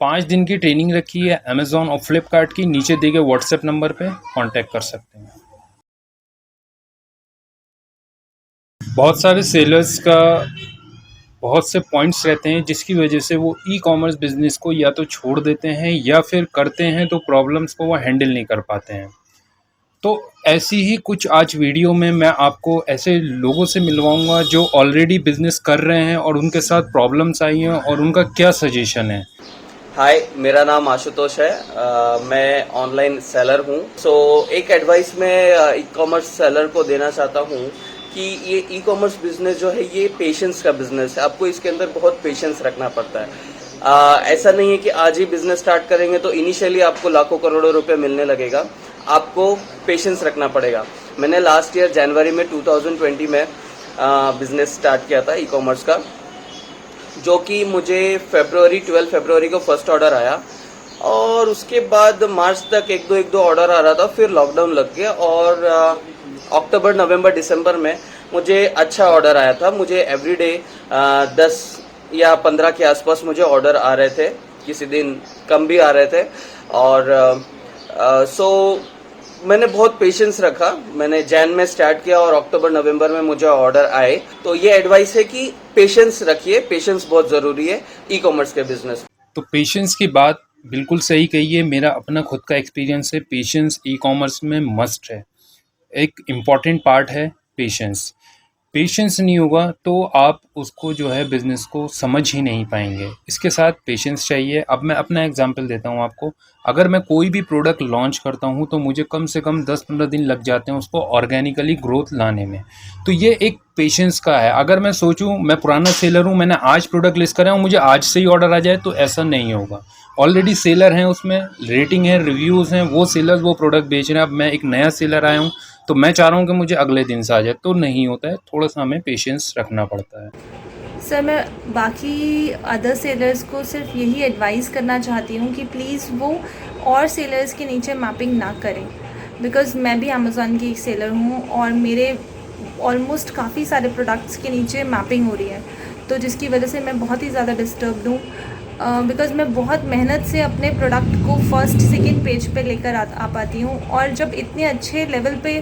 5 दिन की ट्रेनिंग रखी है अमेज़न और फ्लिपकार्ट की। नीचे दिए गए व्हाट्सएप नंबर पे कांटेक्ट कर सकते हैं। बहुत सारे सेलर्स का बहुत से पॉइंट्स रहते हैं जिसकी वजह से वो ई कॉमर्स बिजनेस को या तो छोड़ देते हैं या फिर करते हैं तो प्रॉब्लम्स को वो हैंडल नहीं कर पाते हैं। तो ऐसी ही कुछ आज वीडियो में मैं आपको ऐसे लोगों से मिलवाऊंगा जो ऑलरेडी बिजनेस कर रहे हैं और उनके साथ प्रॉब्लम्स आई हैं और उनका क्या सजेशन है। हाय, मेरा नाम आशुतोष है। मैं ऑनलाइन सेलर हूँ। एक एडवाइस मैं ई कॉमर्स सेलर को देना चाहता हूँ कि ये ई कॉमर्स बिजनेस जो है ये पेशेंस का बिजनेस है। आपको इसके अंदर बहुत पेशेंस रखना पड़ता है। ऐसा नहीं है कि आज ही बिजनेस स्टार्ट करेंगे तो इनिशियली आपको लाखों करोड़ों रुपए मिलने लगेगा। आपको पेशेंस रखना पड़ेगा। मैंने लास्ट ईयर जनवरी में 2020 में बिजनेस स्टार्ट किया था ई कॉमर्स का, जो कि मुझे 12 फरवरी को फर्स्ट ऑर्डर आया और उसके बाद मार्च तक एक दो ऑर्डर आ रहा था। फिर लॉकडाउन लग गया और अक्टूबर नवंबर दिसंबर में मुझे अच्छा ऑर्डर आया था। मुझे एवरीडे 10 या 15 के आसपास मुझे ऑर्डर आ रहे थे, किसी दिन कम भी आ रहे थे। और मैंने बहुत पेशेंस रखा। मैंने जैन में स्टार्ट किया और अक्टूबर नवंबर में मुझे ऑर्डर आए। तो ये एडवाइस है कि पेशेंस रखिए, पेशेंस बहुत ज़रूरी है ई कॉमर्स के बिजनेस। तो पेशेंस की बात बिल्कुल सही कही है। मेरा अपना खुद का एक्सपीरियंस है, पेशेंस ई कॉमर्स में मस्ट है। एक इम्पॉर्टेंट पार्ट है पेशेंस। पेशेंस नहीं होगा तो आप उसको जो है बिज़नेस को समझ ही नहीं पाएंगे। इसके साथ पेशेंस चाहिए। अब मैं अपना एग्जांपल देता हूँ आपको। अगर मैं कोई भी प्रोडक्ट लॉन्च करता हूँ तो मुझे कम से कम 10-15 दिन लग जाते हैं उसको ऑर्गेनिकली ग्रोथ लाने में। तो ये एक पेशेंस का है। अगर मैं सोचूं मैं पुराना सेलर हूँ, मैंने आज प्रोडक्ट लिस्ट करा हूँ, मुझे आज से ही ऑर्डर आ जाए, तो ऐसा नहीं होगा। ऑलरेडी सेलर हैं, उसमें रेटिंग है, रिव्यूज़ हैं, वो सेलर वो प्रोडक्ट बेच रहे हैं। अब मैं एक नया सेलर आया हूँ तो मैं चाह रहा हूँ कि मुझे अगले दिन से आ जाए, तो नहीं होता है। थोड़ा सा हमें पेशेंस रखना पड़ता है। सर, मैं बाकी अदर सेलर्स को सिर्फ यही एडवाइस करना चाहती हूँ कि प्लीज़ वो और सेलर्स के नीचे मैपिंग ना करें, बिकॉज़ मैं भी अमेज़ॉन की एक सेलर हूँ और मेरे ऑलमोस्ट काफ़ी सारे प्रोडक्ट्स के नीचे मैपिंग हो रही है, तो जिसकी वजह से मैं बहुत ही ज़्यादा डिस्टर्ब्ड हूँ। बिकॉज़ मैं बहुत मेहनत से अपने प्रोडक्ट को फर्स्ट सेकंड पेज पे लेकर आ पाती हूँ, और जब इतने अच्छे लेवल पे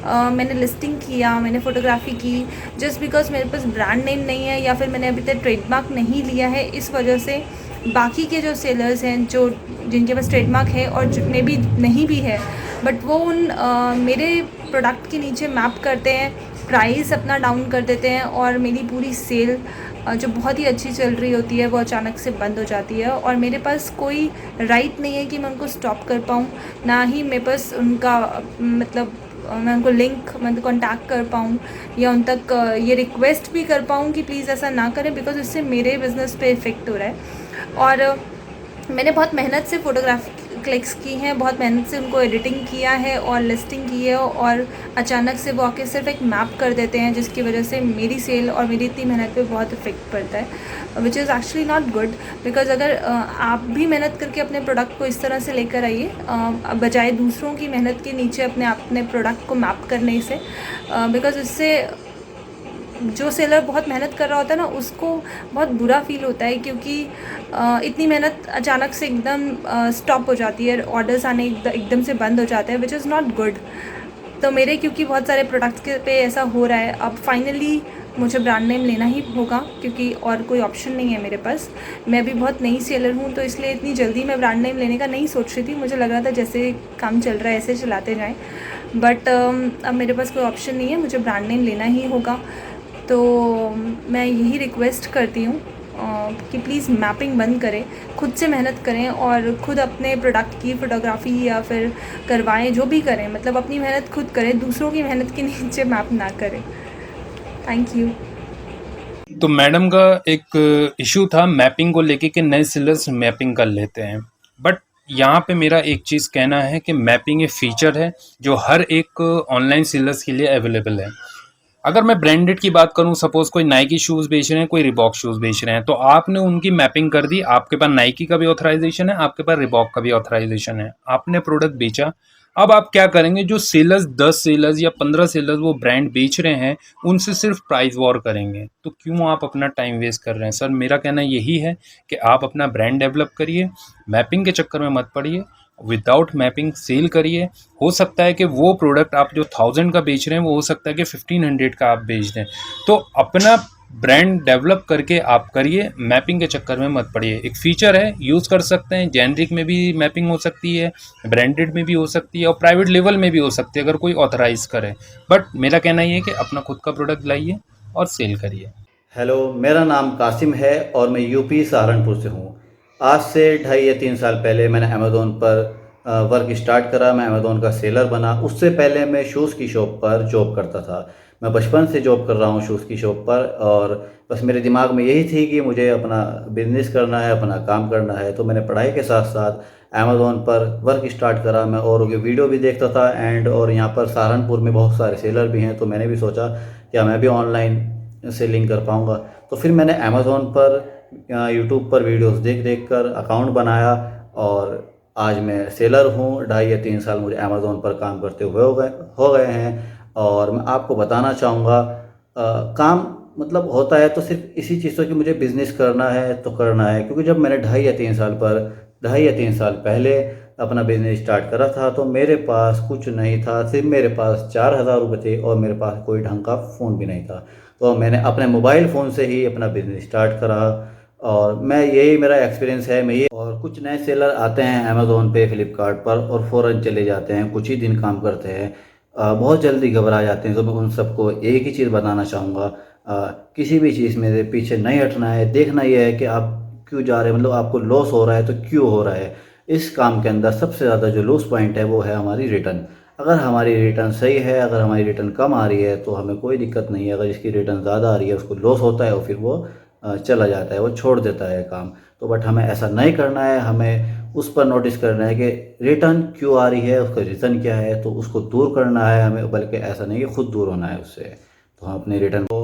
मैंने लिस्टिंग किया, मैंने फ़ोटोग्राफी की, जस्ट बिकॉज़ मेरे पास ब्रांड नेम नहीं है या फिर मैंने अभी तक ट्रेडमार्क नहीं लिया है, इस वजह से बाकी के जो सेलर्स हैं जो जिनके पास ट्रेडमार्क है और जितने भी नहीं भी है, बट वो उन मेरे प्रोडक्ट के नीचे मैप करते हैं, प्राइस अपना डाउन कर देते हैं और मेरी पूरी सेल जो बहुत ही अच्छी चल रही होती है वो अचानक से बंद हो जाती है। और मेरे पास कोई राइट नहीं है कि मैं उनको स्टॉप कर पाऊँ, ना ही मेरे पास उनका मतलब मैं उनको लिंक मतलब कॉन्टैक्ट कर पाऊँ या उन तक ये रिक्वेस्ट भी कर पाऊँ कि प्लीज़ ऐसा ना करें, बिकॉज़ इससे मेरे बिज़नेस पे इफ़ेक्ट हो रहा है। और मैंने बहुत मेहनत से फ़ोटोग्राफी क्लिक्स की हैं, बहुत मेहनत से उनको एडिटिंग किया है और लिस्टिंग की है, और अचानक से वो आके सिर्फ एक मैप कर देते हैं, जिसकी वजह से मेरी सेल और मेरी इतनी मेहनत पे बहुत इफेक्ट पड़ता है, which is actually not good. Because अगर आप भी मेहनत करके अपने प्रोडक्ट को इस तरह से लेकर आइए, बजाय दूसरों की मेहनत के नीचे अपने प्रोडक्ट को मैप करने से, बिकॉज इससे जो सेलर बहुत मेहनत कर रहा होता है ना, उसको बहुत बुरा फील होता है, क्योंकि इतनी मेहनत अचानक से एकदम स्टॉप हो जाती है, ऑर्डर्स आने एकदम से बंद हो जाते हैं, विच इज़ नॉट गुड। तो मेरे क्योंकि बहुत सारे प्रोडक्ट्स के पे ऐसा हो रहा है, अब फाइनली मुझे ब्रांड नेम लेना ही होगा, क्योंकि और कोई ऑप्शन नहीं है मेरे पास। मैं भी बहुत नई सेलर हूँ, तो इसलिए इतनी जल्दी मैं ब्रांड नेम लेने का नहीं सोच रही थी। मुझे लग रहा था जैसे काम चल रहा है ऐसे चलाते जाएं, बट अब मेरे पास कोई ऑप्शन नहीं है, मुझे ब्रांड नेम लेना ही होगा। तो मैं यही रिक्वेस्ट करती हूँ कि प्लीज़ मैपिंग बंद करें, खुद से मेहनत करें और खुद अपने प्रोडक्ट की फ़ोटोग्राफ़ी या फिर करवाएं, जो भी करें, मतलब अपनी मेहनत खुद करें, दूसरों की मेहनत के नीचे मैप ना करें। Thank you. तो मैडम का एक इशू था मैपिंग को लेके कि नए सेलर्स मैपिंग कर लेते हैं, बट यहाँ पे मेरा एक चीज़ कहना है कि मैपिंग एक फ़ीचर है जो हर एक ऑनलाइन सेलर्स के लिए अवेलेबल है। अगर मैं ब्रांडेड की बात करूं, सपोज कोई नाइकी शूज़ बेच रहे हैं, कोई रिबॉक शूज़ बेच रहे हैं, तो आपने उनकी मैपिंग कर दी। आपके पास नाइकी का भी ऑथराइजेशन है, आपके पास रिबॉक का भी ऑथराइजेशन है, आपने प्रोडक्ट बेचा, अब आप क्या करेंगे, जो सेलर्स 10 सेलर्स या 15 सेलर्स वो ब्रांड बेच रहे हैं, उनसे सिर्फ प्राइस वॉर करेंगे, तो क्यों आप अपना टाइम वेस्ट कर रहे हैं? सर मेरा कहना यही है कि आप अपना ब्रांड डेवलप करिए, मैपिंग के चक्कर में मत पड़िए, विदाउट मैपिंग सेल करिए। हो सकता है कि वो प्रोडक्ट आप जो 1000 का बेच रहे हैं वो हो सकता है कि 1500 का आप बेच दें। तो अपना ब्रांड डेवलप करके आप करिए, मैपिंग के चक्कर में मत पड़िए। एक फीचर है, यूज़ कर सकते हैं, जेनरिक में भी मैपिंग हो सकती है, ब्रांडेड में भी हो सकती है और प्राइवेट लेवल में भी हो सकती है अगर कोई ऑथराइज करे। बट मेरा कहना ये है कि अपना खुद का प्रोडक्ट लाइए और सेल करिए। हेलो, मेरा नाम कासिम है और मैं यूपी सहारनपुर से हूँ। आज से 2.5 या 3 साल पहले मैंने अमेज़ोन पर वर्क स्टार्ट करा। मैं अमेज़ोन का सेलर बना। उससे पहले मैं शूज़ की शॉप पर जॉब करता था। मैं बचपन से जॉब कर रहा हूँ शूज़ की शॉप पर, और बस मेरे दिमाग में यही थी कि मुझे अपना बिज़नेस करना है, अपना काम करना है। तो मैंने पढ़ाई के साथ साथ अमेज़ोन पर वर्क स्टार्ट करा। मैं औरों की वीडियो भी देखता था और यहाँ पर सहारनपुर में बहुत सारे सेलर भी हैं, तो मैंने भी सोचा क्या मैं भी ऑनलाइन सेलिंग कर पाऊँगा। तो फिर मैंने अमेज़ोन पर यूट्यूब पर वीडियोस देख देख कर अकाउंट बनाया, और आज मैं सेलर हूँ। 2.5 या 3 साल मुझे अमेज़ोन पर काम करते हुए हो गए हैं। और मैं आपको बताना चाहूँगा, काम मतलब होता है तो सिर्फ इसी चीज़ से कि मुझे बिज़नेस करना है तो करना है। क्योंकि जब मैंने 2.5 या 3 साल पहले अपना बिज़नेस स्टार्ट करा था तो मेरे पास कुछ नहीं था। सिर्फ मेरे पास 4000 रुपये थे और मेरे पास कोई ढंग का फ़ोन भी नहीं था। तो मैंने अपने मोबाइल फ़ोन से ही अपना बिज़नेस स्टार्ट करा, और मैं यही मेरा एक्सपीरियंस है। मैं ये और कुछ नए सेलर आते हैं अमेज़ोन पे, फ्लिपकार्ट पर, और फ़ौरन चले जाते हैं, कुछ ही दिन काम करते हैं, बहुत जल्दी घबरा जाते हैं। तो मैं उन सबको एक ही चीज़ बताना चाहूँगा, किसी भी चीज़ में पीछे नहीं हटना है। देखना ये है कि आप क्यों जा रहे हैं, मतलब आपको लॉस हो रहा है तो क्यों हो रहा है। इस काम के अंदर सबसे ज़्यादा जो लॉस पॉइंट है वो है हमारी रिटर्न। अगर हमारी रिटर्न सही है, अगर हमारी रिटर्न कम आ रही है तो हमें कोई दिक्कत नहीं है। अगर इसकी रिटर्न ज़्यादा आ रही है उसको लॉस होता है और फिर वो चला जाता है, वो छोड़ देता है काम। तो बट हमें ऐसा नहीं करना है। हमें उस पर नोटिस करना है कि रिटर्न क्यों आ रही है, उसका रीज़न क्या है, तो उसको दूर करना है हमें। बल्कि ऐसा नहीं कि खुद दूर होना है उससे। तो हम अपने रिटर्न को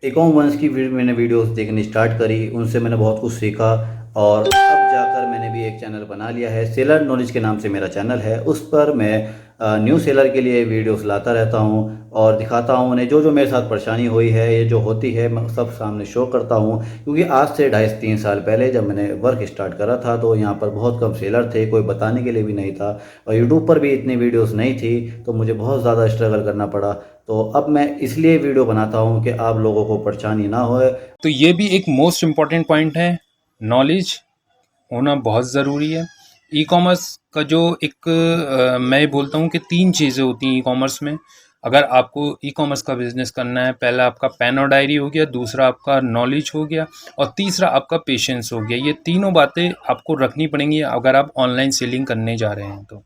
e-कॉमर्स की मैंने वीडियोस देखनी स्टार्ट करी, उनसे मैंने बहुत कुछ सीखा, और अब जाकर मैंने भी एक चैनल बना लिया है, सेलर नॉलेज के नाम से मेरा चैनल है। उस पर मैं न्यू सेलर के लिए वीडियोस लाता रहता हूँ और दिखाता हूँ उन्हें जो जो मेरे साथ परेशानी हुई है, ये जो होती है, मैं सब सामने शो करता हूँ। क्योंकि आज से 2.5 से 3 साल पहले जब मैंने वर्क स्टार्ट करा था तो यहाँ पर बहुत कम सेलर थे, कोई बताने के लिए भी नहीं था, और यूट्यूब पर भी इतनी वीडियोस नहीं थी, तो मुझे बहुत ज़्यादा स्ट्रगल करना पड़ा। तो अब मैं इसलिए वीडियो बनाता हूँ कि आप लोगों को परेशानी ना होए। तो ये भी एक मोस्ट इम्पॉर्टेंट पॉइंट है, नॉलेज होना बहुत ज़रूरी है। ई कॉमर्स का जो एक मैं बोलता हूँ कि 3 चीज़ें होती हैं ई कॉमर्स में। अगर आपको ई कॉमर्स का बिज़नेस करना है, पहला आपका पेन और डायरी हो गया, दूसरा आपका नॉलेज हो गया और तीसरा आपका पेशेंस हो गया। ये तीनों बातें आपको रखनी पड़ेंगी अगर आप ऑनलाइन सेलिंग करने जा रहे हैं तो।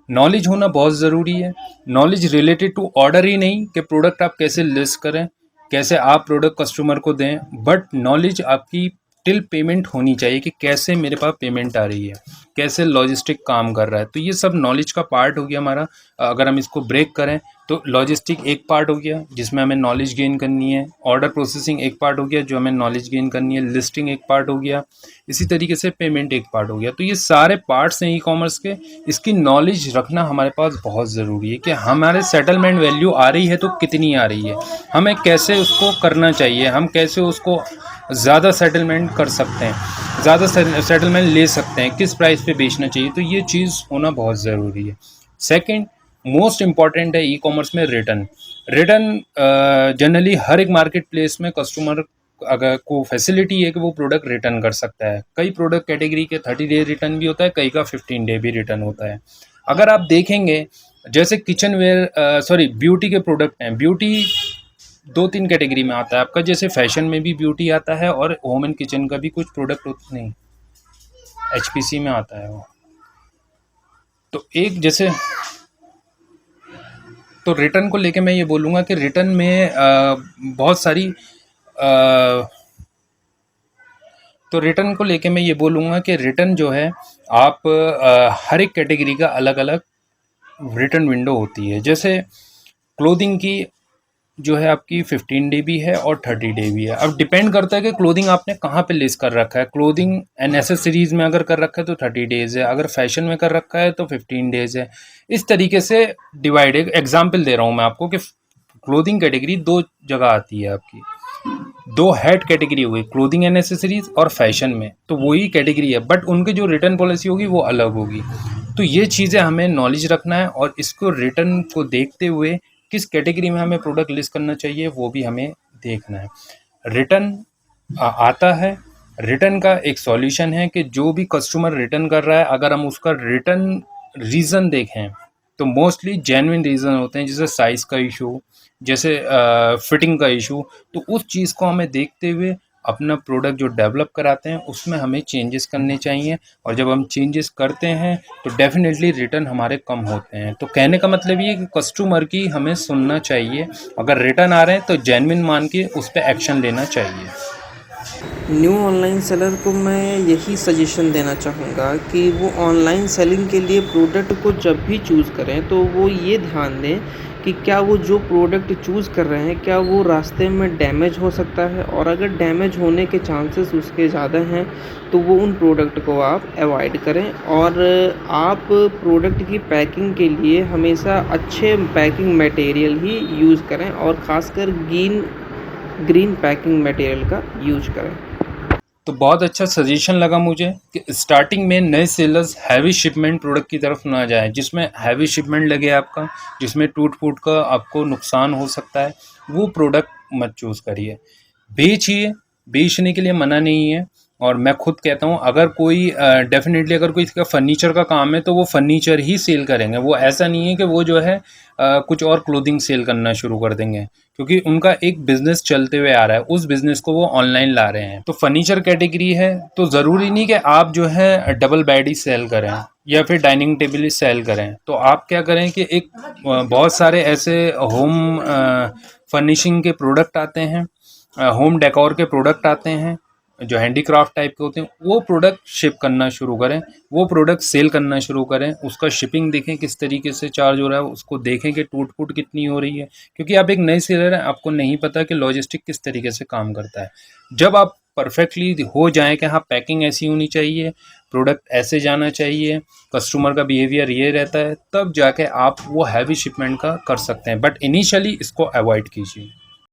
नॉलेज होना बहुत ज़रूरी है। नॉलेज रिलेटेड टू ऑर्डर ही नहीं कि प्रोडक्ट आप कैसे लिस्ट करें, कैसे आप प्रोडक्ट कस्टमर को दें, बट नॉलेज आपकी टिल पेमेंट होनी चाहिए कि कैसे मेरे पास पेमेंट आ रही है, कैसे लॉजिस्टिक काम कर रहा है। तो ये सब नॉलेज का पार्ट हो गया हमारा। अगर हम इसको ब्रेक करें तो लॉजिस्टिक एक पार्ट हो गया जिसमें हमें नॉलेज गेन करनी है, ऑर्डर प्रोसेसिंग एक पार्ट हो गया जो हमें नॉलेज गेन करनी है, लिस्टिंग एक पार्ट हो गया, इसी तरीके से पेमेंट एक पार्ट हो गया। तो ये सारे पार्ट्स हैं ई कॉमर्स के। इसकी नॉलेज रखना हमारे पास बहुत ज़रूरी है कि हमारे सेटलमेंट वैल्यू आ रही है तो कितनी आ रही है, हमें कैसे उसको करना चाहिए, हम कैसे उसको ज़्यादा सेटलमेंट कर सकते हैं, ज़्यादा सेटलमेंट ले सकते हैं, किस प्राइस पे बेचना चाहिए। तो ये चीज़ होना बहुत ज़रूरी है। सेकंड मोस्ट इम्पॉर्टेंट है ई कॉमर्स में रिटर्न। जनरली हर एक मार्केट प्लेस में कस्टमर अगर को फैसिलिटी है कि वो प्रोडक्ट रिटर्न कर सकता है। कई प्रोडक्ट कैटेगरी के 30 डे रिटर्न भी होता है, कई का 15 डे भी रिटर्न होता है। अगर आप देखेंगे जैसे किचन वेयर ब्यूटी के प्रोडक्ट हैं, ब्यूटी 2-3 कैटेगरी में आता है आपका, जैसे फैशन में भी ब्यूटी आता है और होम एंड किचन का भी कुछ प्रोडक्ट नहीं, एचपीसी में आता है वो। तो एक जैसे तो रिटर्न को लेके मैं ये बोलूँगा कि रिटर्न में बहुत सारी तो रिटर्न को लेके मैं ये बोलूँगा कि रिटर्न जो है आप हर एक कैटेगरी का अलग अलग रिटर्न विंडो होती है। जैसे क्लोथिंग की जो है आपकी 15 डे भी है और 30 डे भी है। अब डिपेंड करता है कि क्लोथिंग आपने कहाँ पे लिस्ट कर रखा है। क्लोथिंग एंड एसेसरीज में अगर कर रखा है तो 30 डेज़ है, अगर फैशन में कर रखा है तो 15 डेज़ है। इस तरीके से डिवाइड है। एग्जाम्पल दे रहा हूँ मैं आपको कि क्लोथिंग कैटेगरी दो जगह आती है आपकी, दो हेड कैटेगरी हो गई, क्लोथिंग एंड एसेसरीज और फैशन में, तो वही कैटेगरी है, बट उनकी जो रिटर्न पॉलिसी होगी वो अलग होगी। तो ये चीज़ें हमें नॉलेज रखना है और इसको रिटर्न को देखते हुए किस कैटेगरी में हमें प्रोडक्ट लिस्ट करना चाहिए वो भी हमें देखना है। रिटर्न आता है, रिटर्न का एक सॉल्यूशन है कि जो भी कस्टमर रिटर्न कर रहा है, अगर हम उसका रिटर्न रीज़न देखें तो मोस्टली जेन्युइन रीज़न होते हैं, जैसे साइज़ का इशू, जैसे फिटिंग का इशू। तो उस चीज़ को हमें देखते हुए अपना प्रोडक्ट जो डेवलप कराते हैं उसमें हमें चेंजेस करने चाहिए, और जब हम चेंजेस करते हैं तो डेफिनेटली रिटर्न हमारे कम होते हैं। तो कहने का मतलब ये है कि कस्टमर की हमें सुनना चाहिए, अगर रिटर्न आ रहे हैं तो जेन्युइन मान के उस पर एक्शन लेना चाहिए। न्यू ऑनलाइन सेलर को मैं यही सजेशन देना चाहूँगा कि वो ऑनलाइन सेलिंग के लिए प्रोडक्ट को जब भी चूज़ करें तो वो ये ध्यान दें कि क्या वो जो प्रोडक्ट चूज़ कर रहे हैं क्या वो रास्ते में डैमेज हो सकता है, और अगर डैमेज होने के चांसेस उसके ज़्यादा हैं तो वो उन प्रोडक्ट को आप अवॉइड करें। और आप प्रोडक्ट की पैकिंग के लिए हमेशा अच्छे पैकिंग मटेरियल ही यूज़ करें, और ख़ासकर ग्रीन पैकिंग मटेरियल का यूज करें। तो बहुत अच्छा सजेशन लगा मुझे कि स्टार्टिंग में नए सेलर्स हैवी शिपमेंट प्रोडक्ट की तरफ ना जाएं, जिसमें हैवी शिपमेंट लगे आपका, जिसमें टूट फूट का आपको नुकसान हो सकता है, वो प्रोडक्ट मत चूज़ करिए। बेचिए, बेचने के लिए मना नहीं है। और मैं खुद कहता हूँ, अगर कोई डेफिनेटली अगर कोई इसका फर्नीचर का काम है तो वो फर्नीचर ही सेल करेंगे। वो ऐसा नहीं है कि वो जो है कुछ और क्लोथिंग सेल करना शुरू कर देंगे, क्योंकि उनका एक बिजनेस चलते हुए आ रहा है, उस बिजनेस को वो ऑनलाइन ला रहे हैं। तो फर्नीचर कैटेगरी है तो ज़रूरी नहीं कि आप जो है डबल बेड ही सेल करें या फिर डाइनिंग टेबल ही सेल करें। तो आप क्या करें कि एक बहुत सारे ऐसे होम फर्निशिंग के प्रोडक्ट आते हैं, होम डेकोर के प्रोडक्ट आते हैं जो हैंडीक्राफ्ट टाइप के होते हैं, वो प्रोडक्ट शिप करना शुरू करें, वो प्रोडक्ट सेल करना शुरू करें। उसका शिपिंग देखें किस तरीके से चार्ज हो रहा है, उसको देखें कि टूट फूट कितनी हो रही है, क्योंकि आप एक नए सेलर हैं, आपको नहीं पता कि लॉजिस्टिक किस तरीके से काम करता है। जब आप परफेक्टली हो जाए कि हाँ पैकिंग ऐसी होनी चाहिए, प्रोडक्ट ऐसे जाना चाहिए, कस्टमर का बिहेवियर ये रहता है, तब जाके आप वो हैवी शिपमेंट का कर सकते हैं, बट इनिशियली इसको अवॉइड कीजिए।